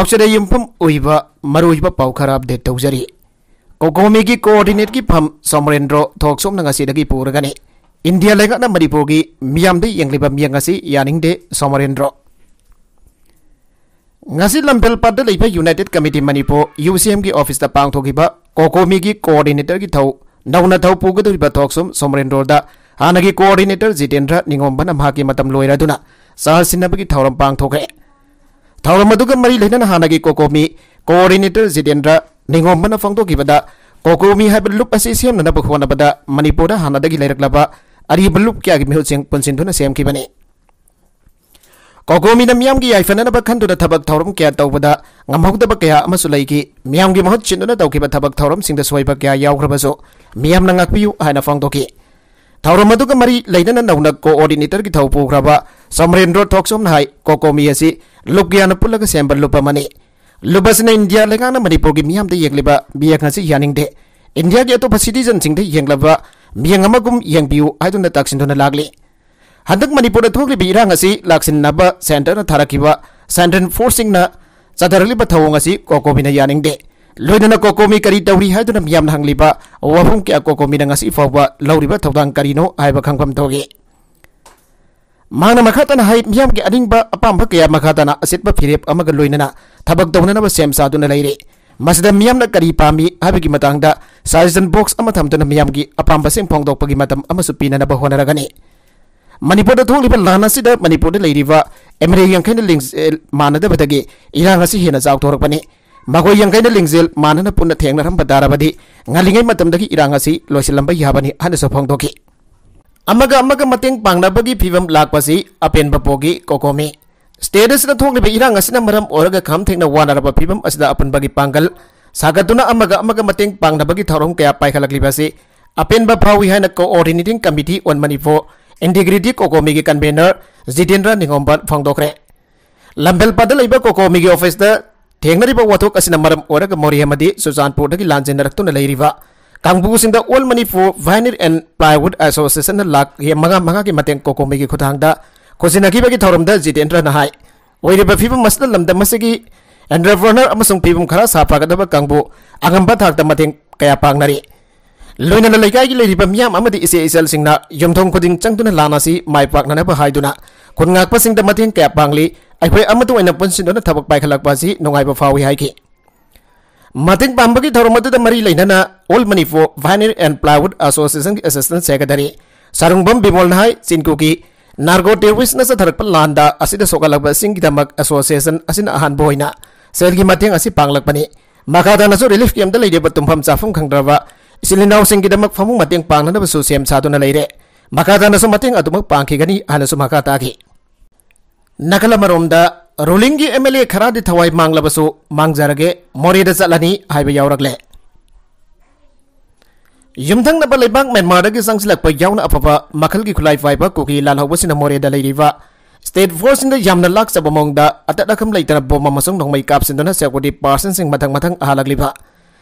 मक्सद युमफम उइबा मरुइबा पाउ खरा अपडेट तौजरी कोकोमी की कोऑर्डिनेट की फम सोमरेंद्रो थोक्सोम नंगासीदगी पुरगनी इंडिया लेगाना मणिपुर की मियामदे यंगलिबा मियांगासी यानिंगदे सोमरेंद्रो ngasi lambel pada leiba United Committee Manipur UCM की ऑफिस ता पांगथोगिबा कोकोमी की कोऑर्डिनेटर की थौ नौना थौ पुगदुरिबा थोक्सोम सोमरेंद्रो दा हानगी कोऑर्डिनेटर जितेंद्र निंगोमबना माकी मतम लोइरादुना सहसिनबगी थौरम पांगथोगे थौरम अदुगा मरी लेना हानगी कोकोमी कोऑर्डिनेटर जितेंद्र निंगोमबना फोंगथोगिबदा कोकोमी हाइब लुप असि सेमना बखोनबदा मणिपुर हानदगी लेरकलबा अरिब लुप क्यागी मिहुसिंग पुनसिनदुना सेमकिबने कोकोमी मियाम की याइफनब खंदुना थबक थौरम क्या तौबदा ngamhokdaba kaya amasu laigi miyam gi mahut chinduna tawkiba thabak thauram singda soiba kya yaugrabaso miyam na ngakpiu haina fangdoki thauram aduga mari leidana nauna coordinator ki thau pograba somrendro thoksom nai kokomi asi lupgyana pulaga sembal lupamani lubasna india legana manipur gi miyam de yegliba biyak ngasi yaningde india gi atopa citizen singde yenglaba miyang amagum yengbiu haiduna taksinduna lagli hadak manipur da thokli bi irang asi laksin naba center na tharakiba central forcing na Sadarliba thawangasi kokomi na yaningde loidana kokomi kari tawri haiduna miyam hangliba wafum kya kokomi na ngasi fawba lauriba thawdang karino aiba khangpam thoge mana makhatana hai miyam ki adingba apamba kya makhatana asitba phirep amaga loinana thabak dawna ba sem saduna leire masda miyam na kari pami habigi matangda suggestion box ama thamtuna miyam ki apamba sing phongdokpagi matam amasu pinana ba honaragani Manipur da tholiba lana sida Manipur da leiriba emre yangkaina links manada badagi irang asi hena jaw thorakpani magoi yangkaina linkzel manana punna thengna ram badarabadi ngalingai matamdagi irang asi loisilamba yabani hana sophongdoki amaga mateng pangnabagi phibam lakpasi apen bapogi kokomi status na tholiba irang asina maram oraga kham thengna wanaraba phibam asida apan bagi pangal sagatuna amaga mateng pangnabagi thorom kaya paikhalaklibasi apen ba phawi hana coordinating committee on Manipur Integrity Kokomi की convener Jitendra निंगोमबन फोंगदोखरे लंबेल पद लेबा कोकोमी की office दा थेंगनरिबा वाथोक असिना मरम ओरग मोरियमदी सुजानपुर दगी लांजेनरक्तुना लेरिबा कांगबुसिंदा all Manipur veneer and plywood association लाक ये मगा की मतें कोकोमी की खुथांगदा खोसिनाकीबा की थौरमदा जितेंद्र नहाय ओइरिबा फिबम मसला लमदा मसगी एंटरप्रेन्योर अमसुंग फिबम खरा साफागदबा कांगबु अगंबा थाकदा मतें कया पांगनारी लोइना लेकाई की लेरिबा मियाम अमदी इसे इसल सिंगना यमथोंग खुदिंग चंगतुना लानासी माइ पाकनानबा हाइदुना खुनगाकपा सिंगदा मथेंग कया पांगली अखोय अमतु ओइना पुनसिनदुना थबक पाइखलकपासी नोंगाइबा फावी हाइकी मथेंग पांबगी थौरमदुदा मरी लेनाना all Manipur veneer and plywood association की असिस्टेंट सेक्रेटरी सारुंगबम बिमोल नाय चिनकुकी नार्को टेररिस्ट ना सथरकपा लांदा असिदा सोकालकबा सिंगदमक एसोसिएशन असिना अहानबो होइना सेलगी मथेंग असि पांगलकपनी मखादानासो रिलीफ कैम्प दा लेदेबा तुमफम चाफुम खंगद्रबा Silinaw singkidamag famung mating pangna na susiem sado na leire makata na sumating atumag pangkigani ana sumakatagi nakala maromda ruling gi MLA khara di thawai manglabasu mangjarage morida chalani haiba yauragle yumthang na balibang Myanmar gi sangsilak pa yauna apapa makhal gi khulai faiba kuki lalhawbasina morida leiriba state force in the yamna lak sabamongda atadakam leitara bomba masung nongmai kapsindona sekodi person sing mathang ahalagliba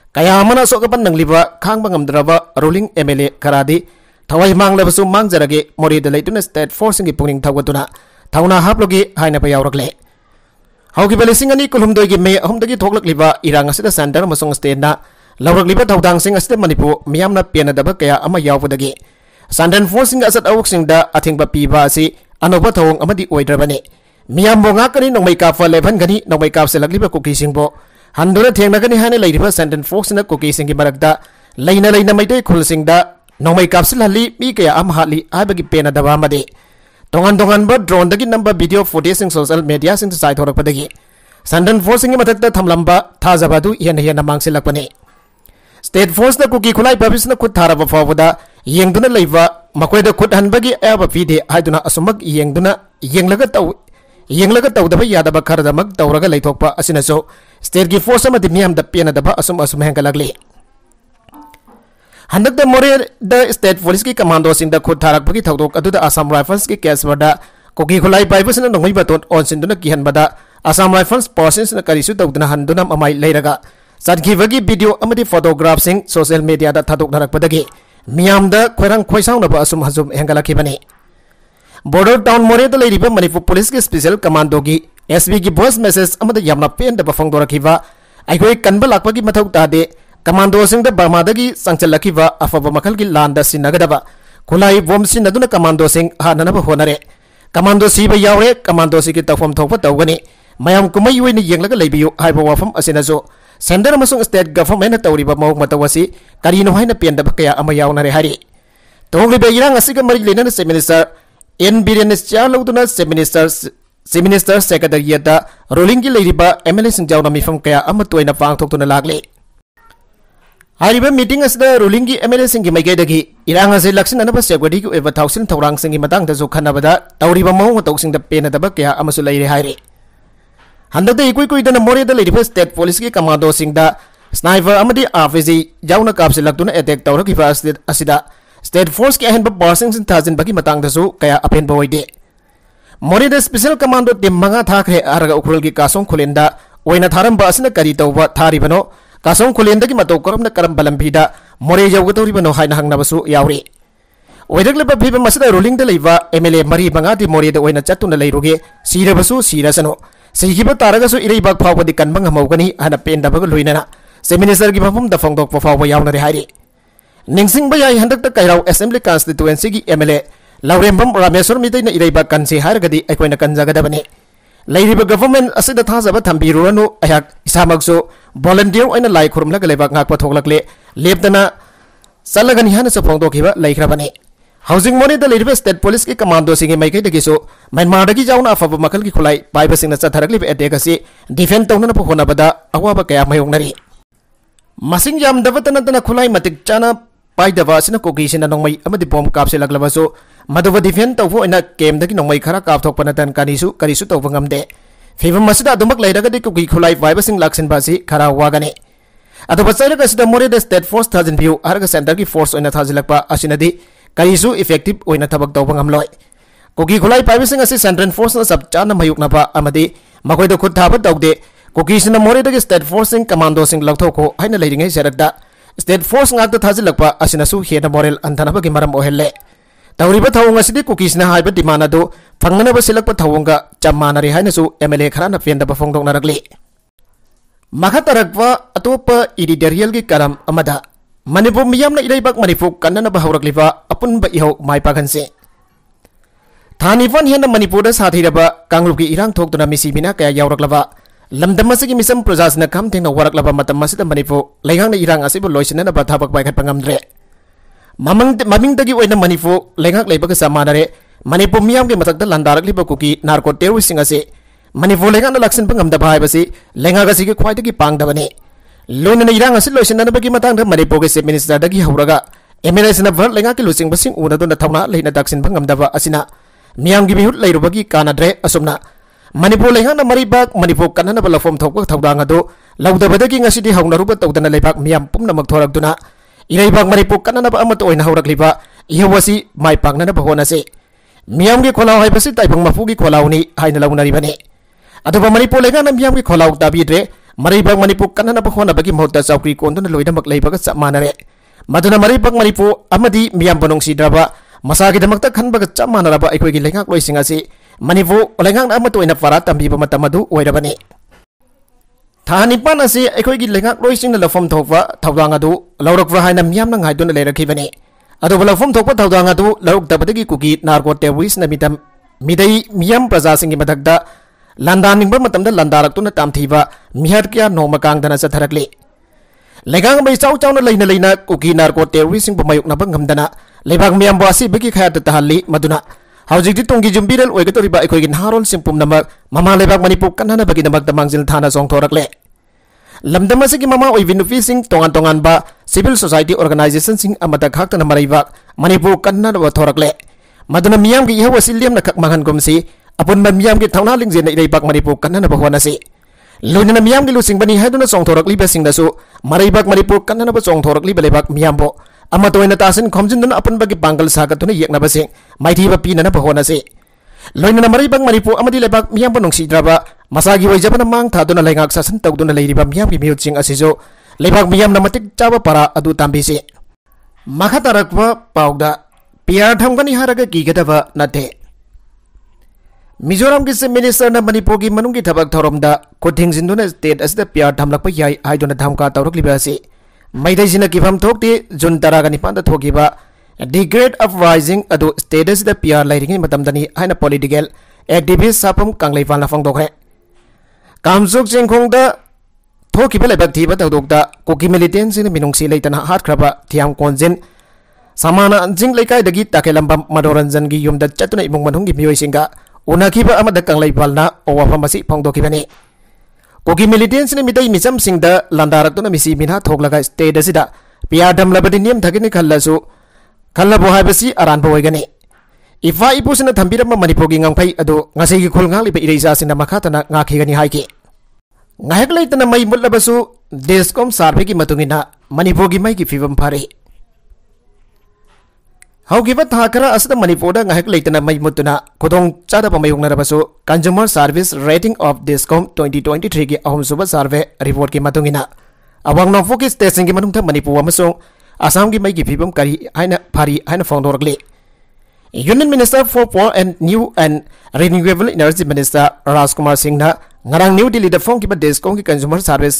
Kaya mana sokapan nang liba khang bangam draba ruling MLA karadi thawai manglabasu mangjarage mori da leituna state force ngi pungning thawatuna thawna haplogi haina payawrakle hauki balesing ani kulhumdoi gi me ahumdagi thoklak liba irang asida center masung state na lawrak liba thawdang sing asida Manipur miyamna pena daba kaya ama yawpudagi sandan force ngi asat awuk sing da athingba piba asi anoba thawong amadi oidrabane miyam bonga kani nongmai ka fa levan gani nongmai ka selak liba kuki singbo Handura thengna hane lairiba sentence fox na cookie singi marakda leina maitoi khul singda nongmai kapsil hali mi kaya am hali abagi pena dawa made tongan ba drone dagi number video footage sing social media sing sai thorak padagi sentence fox singi matakta thamlamba thajabadu yana mangsilakpani state force na cookie khulai publish na khut tharaba fawada yengduna leiba makoida khut hanbagi aba video haiduna asumak yenglaga tawdaba yadaba kharadamag tawraga leithokpa asinaso state gi force amadi miyam da pena daba asum hengalagli handak da more da state police ki commando sing da khut tharak bagi thawdok aduda Assam Rifles ki case wada koki khulai paibasna nongmai baton on sinduna kihan bada Assam Rifles persons na karisu tawduna handuna amai leiraga sadgi bagi video amadi photograph sing social media da thadok narak padagi miyam da khoirang khoisang na ba asum hazum hengalakibani Border town more da leiriba Manipur police ki special commando gi SB की voice message अमद यामना पेंदब फोंदोरखिबा अखोई कनब लापगी मथौ तादे commando Singh बर्मादगी संचलखिबा अफब मखल की लांदा सिनगदबा खुलाई बोम सिनदुना commando सिंह हाननब होनरे कमांडो सीब यावरे कमांडो सी की तफम थोप तौगनी मयाम कुमई ओइना येंगलग लेबियु हाइबा वाफम असिनजो सेंटर अमसुंग स्टेट गवर्नमेंट तौरिबा मौग मतवसी करिनो हाइना पेंदब कया अमा यावनरे हारि तोंगलिबे इरांग असिगा मरि लेना से मिनिस्टर एन बिरेन चालौदुना से मिनिस्टर सेक्रेटरियत रूलिंग की लेरिबा एमएलए सिंजावना मिफम कया अमा तोइना पांगथोक्तुना लागले हारिबा मीटिंग असदा रूलिंग की एमएलए सिंगी मैगेदगी इरांग असे लक्ष्य अनब सेक्रेटरी की एबा थाउसिन थौरांग सिंगी मतांगदजो खनबदा तौरिबा मौग तौसिंग द पेनदब कया अमसु लेरे हाइरे हंदक इकुई कुइदना मोरेदा लेरिबा स्टेट पुलिस की कमांडो सिंगदा स्नाइपर अमदी आरपीजी जाउना कापसिलक्तुना अटैक तौरखिबा असिदा स्टेट फोर्स की अहनब पासिंग सिन थाजिनबगी मतांगदजो कया अपेनबा ओइदे मोरेदा स्पेशल कमांडो टीम मंगा थाखरे आरगा उखरुल की कासों खुलेंदा ओइना थारंबा असना करी तौबा थारिबनो कासों खुलेंदगी मतौ करमना करम बलंभीदा मोरे यौगतौरिबनो हाइना हंगनाबसु यावरी ओइरगलेबा फिबम असदा रूलिंग द लेबा एमएलए मरी मंगादी मोरेदा ओइना चतुना लेरुगे सीरबसु सीरसनो सिगिबा तारगसु इरेबाग फावबदी कनबंग हमौगनी हना पेंदबग लुइनना से मिनिस्टर की मफम द फोंगदोक फावबा यावनरे हाइरी निंगसिंगबा याई हंदक त कैराव असेंबली कॉन्स्टिट्यूएंसी की एमएलए लौरेंबम रामेश्वर मितैना इरेबा कनसे हारगदी अखोइना कनजगदबने लेरिबा गवर्नमेंट असिदा थाजबा थंबिरुरनु अयाक इसामगसु वॉलंटियर ओइना लाई खुरुमलग लेबा ngakpa थोकलकले लेबदना चलगनी हाना सफोंदोखिबा लेख्रबने हाउसिंग मोरेदा लेरिबा स्टेट पुलिस की कमांडो सिंगे मैकैदगिसु म्यांमारदगी जाउना अफब मखल की खुलाई पाइबसिंगना चथरगलिबा अटैक असि डिफेंड तौनना होनाबदा अवाबा कया मयोंगनरी मसिंग यामदबतनतना खुलाई मतिक चाना पाइदबा असना कोकीसिना नोंमै अमदि बॉम कापसिलगलबसु मदुबा डिफेंड तौबो ओइना केमदगी नोंमै खरा कापथोकपनतन करिसु तौबा ngamde फिवम मसिदा अदुमक लेरगदी कुकी खुलाई पाइबसिंग लाक्सिनबासि खरा वागने अदुबा चैरग असिदा मोरेदा state force थाजिन view Arag centre की फोर्स ओइना थाजिलकपा असिनदी करिसु इफेक्टिव ओइना थबक तौबा ngamloi कुकी खुलाई पाइबसिंग असि सेंट्रल फोर्स ना सब चाना मयुकनाबा अमदी मखोइदो खुद थाबा तौदे कुकीसिना मोरेदा की स्टेट फोर्स सिंग कमांडो सिंग लौथोको हाइना लेरिङै सेरकदा स्टेट फोर्स ngakta थाजिलकपा असिनसु हेना मोरेल अंथनबगी मरम ओहेल्ले तौरिबा थौंग असिदि कुकीसना हाइबा डिमांड अदु फंगनबा सिलकपा थौंगा चमानरी हाइनसु एमएलए खराना पेंदबा फोंदोंगनरगले मखा तरकपा अतोप इडिटोरियल की करम अमदा मणिपुर मियामना इरेबक मणिपुर कन्ननबा हौरकलिबा अपुनबा इहौ माइपागनसे थानिफन हेना मणिपुर साथीरबा कांगलुकी इरांग थोक्तुना मिसिबिना कया यावरकलबा लमदम असगी मिसम प्रजासना काम थेंना वरकलबा मतम असिदा मणिपुर लेगांगना इरांग असिबु लोइसननबा थाबक बाइखटपा ngamdre ममिंगदगी ओइना मणिपुर लेगांग लेबग समानरे मणिपुर मियाम के मथक्ता लंदारकलिबा कुकी नार्को टेररिस्टिंग असे मणिपुर लेगांगना लक्ष्यनपा ngamdaba हाइबसि लेगांगसिगे ख्वाइदगी पांगदबने लोइनना इरांग असि लोइसननबगी मतंगदा मणिपुर के चीफ मिनिस्टर दगी हौरगा एमएलए सना भर लेगांग के लुचिंगबसिंग उनदुना थौना लेना दक्षिणपा ngamdaba असिना मियाम की बिहुत लेरुबगी कानाद्रे असुमना मणिपुर लेगांगना मरिबाग मणिपुर कन्ननबा लफोम थोकबा थौदांग अदु लौदबदगी ngasiदी हौनरुबा तौदना लेबाग मियाम पुमनमक थोरकदुना इरेबाग मणिपुर कन्ननबा अमत ओइना हौरकलिबा इहवसी माइ पांगननबा होनसे मियाम की खोलाव हाइबसि ताइफंग मफुगी खोलावनी हाइना लौनरिबने अदुबा मणिपुर लेगांगना मियाम की खोलाव ताबिद्रे मरिबाग मणिपुर कन्ननबा होनबगी महत्ता चौकरी कोंदुना लोइदमक लेबगा चमानरे मदुना मरिबाग मणिपुर अमदी मियाम बनोंगसिद्रबा मसागिदमक्ता खनबगा चमानरबा अखोइगी लेगांग लोइसिंग असि मणिपुर लेगांगना अमत ओइना पारा तंबिबा मतम अदु ओइरबने थानिपान असि अखोइगी लेगांग लोइसिंगना लफम थोकबा थौदांग अदु लौरकबा हाइना मियामना ngaiduna लेरखिबने अदुबा लफम थोकबा थौदांग अदु लौरकदबदगी कुकी नार्को टेररिस्ट नमिदम मिदई मियाम प्रजासिंगी मथक्ता लंदानिंगबा मतमदा लंदारक्तुना तामथीबा मिहरकिया नोमकांगदना चथरकले लेगांग बै चाउ चाउना लेना कुकी नार्को टेररिस्टिंग बमायुकनबा ngamdana लेबाग मियाम बासी बगी खायत तहल्ली मदुना हौजिकति तोंगी जुम्बिरल ओइगतोरिबा अखोइगी नारोल सिंपुम नमक ममा लेबाग मणिपुर कन्ननबगी नमक मांगजिल थाना जोंथोरकले लमदम असगी ममा ओइबि नुफिसिंग तोंगान तोंगानबा सिविल सोसाइटी ऑर्गेनाइजेशन सिंग अमदा खाक्तना मरैबाग मणिपुर कन्ननबा थोरकले मदुना मियाम की इहवसि लेमना खक मांगनगुमसि अपुनबा मियाम की थौना लिंगजेना इरेबाग मणिपुर कन्ननबा होनसि लोइनना मियाम की लुसिंगबनी हाइदुना जोंथोरकलिबा सिंगदसु मरैबाग मणिपुर कन्ननबा जोंथोरकलिबा लेबाग मियामबो अमतोइना तासिन खोमजिनदुना अपुनबगी पांगल सागतुना येकनबसिंग माइथीबा पीननबा होनसि लोइनना मरैबाग मणिपुर अमदी लेबाग मियामबा नोंसिद्रबा मसागी वैजबना मांग थादुना लेगाक सासन तौदुना लेरिबा मियामगी मिहुतसिंग असिजो लेबाग मियामना मतिक चाबा पारा अदु तांबिसि मखा तरकबा पाउदा पियार थमगनी हारगा कीगदबा नते मिजोरम की चीफ मिनिस्टर ने मणिपुर की मनुंग की थबक थौरमदा खुथिंग जिंदुना स्टेट असदा प्यार थमलक याई हाइदुना धमका तौरकलिबा असि मैदैसिना किफम थोकते जुन 19 दा थोकिबा दी ग्रेट अपराइजिंग अदु स्टेट असदा प्यार लाइरिंग मतमदनी हाइना पॉलिटिकल एक्टिविस्ट सापम कांगलेफालना फंगदोखरे कामसुक चिंखोंगदा थोकिबा लेबक थीबा तौदोकदा कोकी मिलिटेंट सिन मिनुंगसी लेतना हातख्रबा थियाम कोंजिन समाना जिंग लेकाइदगी ताकेलंबा मनोरंजन की युमदा चतुना इमुंग मनुंग की मियोइसिंगा उनाखिबा अमदा कांगलेफालना ओवाफम असि फंगदोखिबनी कोकी मिलिटेंट्स ने मितई मिचम सिंह लांदारक्तुना मिसी मिना थोकलगा स्टेट असिदा पिया दमलबदि नियम थगिनि खल्लसु खल्लबो हाइबसि अरानबो ओइगनि इफा इपुसना थंबिरम मणिपुर की ngangphai adu ngasai ki khulngangliba ireisa sina makhatana ngakigani haiki ngahek leitana mai mutlabasu descom sarve ki matungina Manipur की मई की फिवम फारे हौगिबा थाकरा असद मणिपुर दा ngahek leitana mai mutuna खुदोंग चादब मयुंगनरबसु consumer service rating of discom 2023 की अहमसुबा सर्वे रिपोर्ट की मतुंगिना अवांग नोफो की स्टेशन की मनुंग मणिपुर अमसुंग असम की मई की फिवम करी हाइना फारी हाइना फोंदोरगले union minister for power and new and renewable energy minister Rajkumar Singh ना ngarang न्यू दिल्ली दा फोंग की डिस्कॉम की consumer service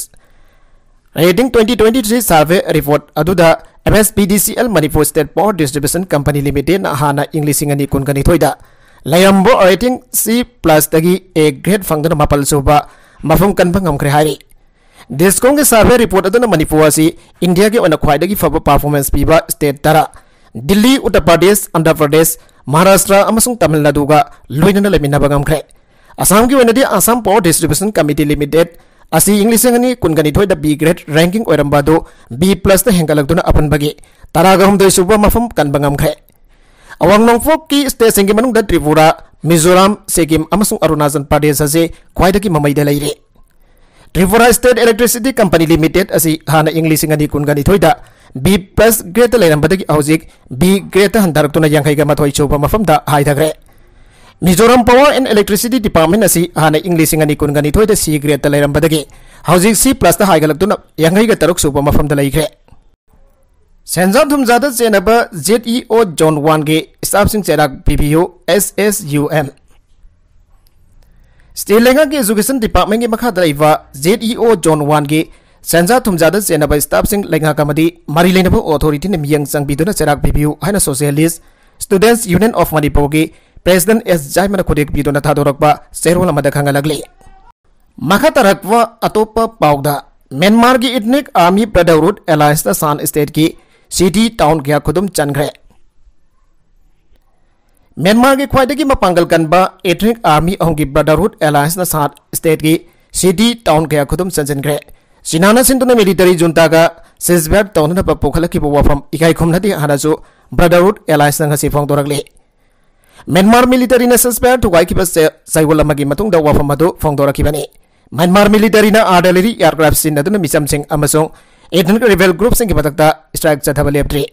rating 2023 survey report अदुदा MSPDCL Manipur State Power Distribution Company Limited na hana Englishing ani kun kani thoida layambo rating C+ tagi A grade fangdana mapal suba mafum kan bangam khre hari Discom ke survey report aduna Manipur asi India ke ona khwaidagi faba performance piba state tara Delhi Uttar Pradesh Andhra Pradesh Maharashtra amasung Tamil Nadu ga loinana lemina bangam khre Assam ki onadi Assam Power Distribution Committee Limited asi Englishing ani kun kani thoida B grade ranking oirambado B+ ta hengalakduna apan bagi taragahum doi suba mafum kan bangam khre awang nongfok ki state singi manung da Tripura Mizoram Sikkim amasung Arunachal Pradesh ase khwaidagi mamaida leire Tripura State Electricity Company Limited asi hana Englishing ani kun kani thoida B+ grade leirambadagi hojik B grade ta handaraktuna yangai ga mathoi chuba mafam da haidagre Mizoram Power and Electricity Department asi hana Englishing ani kun gani thoida C grade ta leirambadagi hojik C+ ta haigalakduna yangai ga taruk suba mafam da leikre Senza thumjada chenaba ZEO Zone 1 ge staff sing cherak PPU SSUM State Legal Education Department ge makha daiwa ZEO Zone 1 ge Senza thumjada chenaba staff sing lenga kamadi mari lenaba authority ne miyang changbiduna cherak PPU haina Socialist Students Union of Manipur ge President S. Jaimana Khodek bidona thadorakba serol amada khangalagli makha tarakwa atopa pauda Myanmar ki Ethnic Army Brotherhood Alliance ta San State ki city town kya khudum changre Myanmar ki khwaidagi mapangal kanba Ethnic Army ongi Brotherhood Alliance na San State ki city town kya khudum sanjangre sinana sinduna military junta ga sesbat tawna pa pokhalaki bo wafam ikai khumnadi hanasu Brotherhood Alliance na ngasi phongdorakli Myanmar military na suspect to Waiki Saiwala Magi Matung da Wafamado Fongdora Kibani. Myanmar military na artillery aircraft sin na Misam Sing Amazon, ethnic rebel groups in Kibatakta strike Chatavali.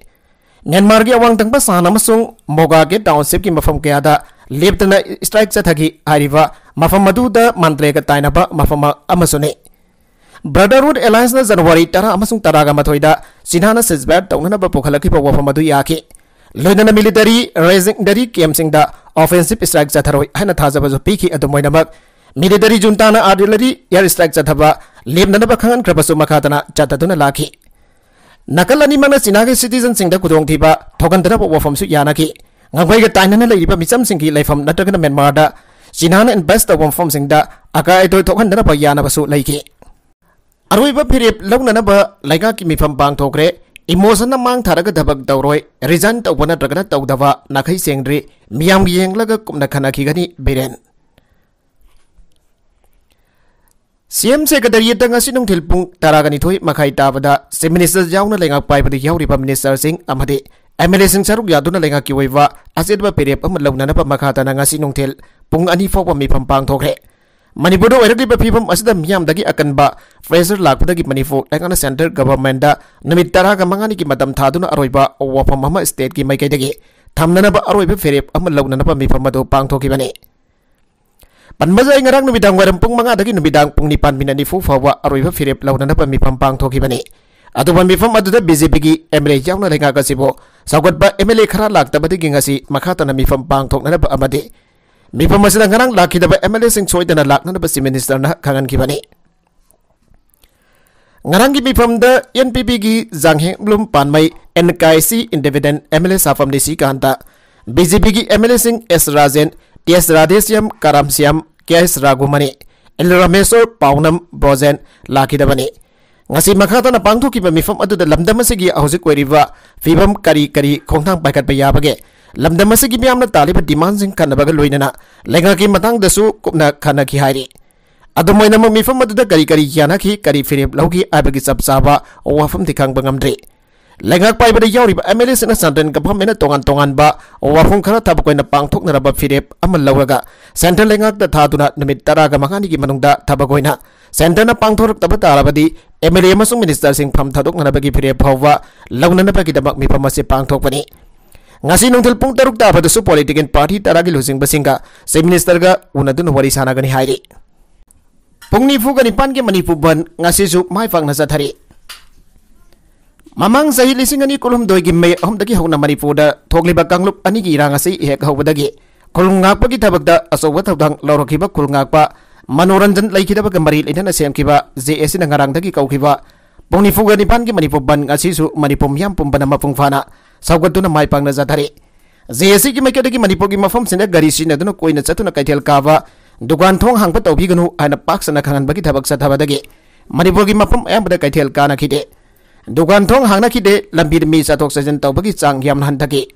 Myanmar gi awang tangpa sana masung Moga ke township ki mafam kayada Liptana strike Chatagi Hariva Mafamadu da Mantreka Tainaba Mafama Amazone. Brotherhood Alliance na January Tara Amasung Taraga Matoida Sinana Sisbat Taunana Pokalaki Wafamadu Yaki. Loinana military raising dari kem sing da offensive strike chatharoi hana thajaba jo piki adumoinamak military junta na artillery air strike chathaba lemnana ba khangan krabasu makhatana chataduna lakhi nakalani mana sinage citizen sing da kudong thiba thogandana bo wafam su yanaki ngangbai ga tainana leiba micham sing ki leifam natagana Myanmar da sinana invest of wafam sing da aka idoi thogandana ba yana basu leiki aroiba phirip launana ba laiga ki mifam bang thokre Emotion na mang tharaga dabag dawroi resign tawna dragana tawdawa nakhai sengri miyam yenglaga kumna khana khigani biren CM Secretary tanga sinung thilpung taragani thoi makhai tabada Chief Minister jauna lenga paibadi yauriba Minister Singh amade MLA Singh Saruk Yaduna lenga kiwaiwa asidba perep amalawna na pa makhata na nga sinung thil pung ani fok mi pampang thokre Manipur do erekli ba phibam asida miyam dagi akanba pressure lakpadagi Manipur engana center government da namit taraga mangani ki madam thaduna aroiba wafam mama state ki mai kaidagi thamnana ba aroiba ferep amalawna na pa mi phamado pangthoki bane panmaja ingarang numidang waram pung manga dagi numidang pung nipan minani fu fawa aroiba ferep lawna na pa mi pangthoki bane aduban mi pham aduda BJP ki MLA yauna lenga ka sibo sagot ba MLA khara lakta badagi ngasi makhata na mi pangthokna na ba amade ꯃꯤꯐꯝ ꯑꯁꯤꯗ ꯉꯔꯥꯡ ꯂꯥꯛꯈꯤꯗꯕ MLA ꯁꯤꯡ ꯁꯣꯏꯗꯅ ꯂꯥꯛꯅꯅꯕ ꯃꯤꯅꯤꯁꯇꯔꯅ ꯈꯪꯍꯟꯈꯤꯕꯅꯤ ngaranggi mifamda NPP gi Janghengblum Panmai NKC Independent MLA Safam Disi Kanta BJP gi MLA Singh S Rajen TS Radhesyam Karamsyam KS Ragumani L Ramesor Paunam Brozen Lakidabani ngasi makhata na pangthokiba mifam aduda lamdam asigi hauzik oiriba fibam kari khongthang paikat ba yabage lamdam asigi miamna taliba demand sing kanabaga loinana lenga ki matang dasu kupna khana ki hairi adumoina mo mifam aduda kari yana ki kari firib lauki abagi sabsaba wafam dikang bangamdre lenga paibada yauriba MLA sina santen gapamena tongan ba wafum khara tabakoina pangthokna raba firib amal lauraga central lenga da thaduna namit taraga makani ki manungda tabakoina Sentana pangthoruk taba tarabadi MLA amasung minister sing pham thadok nanabagi phire phawwa launanabagi damak mifam ase pangthokpani ngasi nungthil pung 6 tabadasu political party taragi losing basinga se minister ga unadun wari sanagani hairi pungni fuga ni pan ke Manipur ban ngasi su mai phang na sathari mamang sahi lisingani kolum doi gi me ahum dagi hona Manipur da thokliba kanglup ani gi ranga sei hek hawbadagi kolungak pagi tabakda asowa tawdang lorokiba kolungak pa Manoranjan laikidaba kamari inana semkiba JS na ngarangdagi kaukiba pungni fuga ni pan ki Manipur ban ngasi su Manipur yam pumbana mapungfana sawgatuna mai pangna jathari JS ki maikadagi Manipur gi mafam sina gari sina duna koina chatuna kaithel kaba dukan thong hangpa tawbiganu aina paksana khangan bagi thabak sathabadagi Manipur gi mafam ayambada kaithel kana khide dukan thong hangna khide lambi mi chathok sajan tawbagi chang yam handagi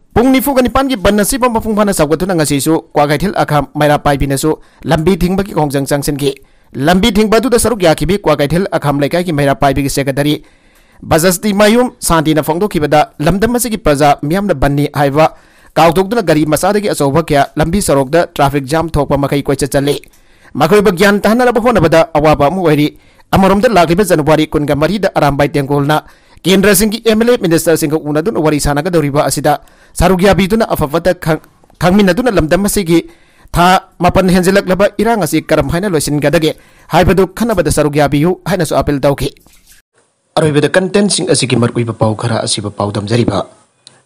Pung nifu gani pan gi ban nasi pam pung phana sawgatuna ngasi su kwa gaithil akham maira pai binasu lambi thingba ki kongjang changsen gi lambi thingba du da saruk ya ki bi kwa gaithil akham laikai ki maira pai bi gi secretary Bajasti Mayum Santi na phongdo ki bada lamdam masi ki praja miam na banni haiwa kawtok duna gari masada gi asoba kya lambi sarok da traffic jam thokpa makai koi chale makhoi ba gyan tahna la bhona bada awaba mu wairi amarom da lakliba January kun ga mari da arambai tengolna Kendra Singh MLA Minister Singh unadun wari sanaga doriba asida sarugya biduna afafata khangminaduna lamdam masigi tha mapan henjelak laba irang asi karam haina loisin gadage haibadu khanabada sarugya biyu haina su apel tawki aroibada content sing asigi markuiba pau khara asiba pau damjariba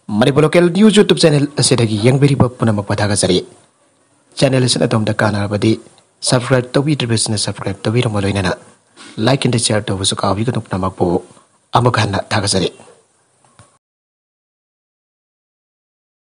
Manipur local news YouTube channel asidagi yangberiba punama padaga jari channel asina tomda kana badi subscribe tawi business subscribe tawi ramaloinana like and share tawu su kawi kanuk namakpo amukhana thagajari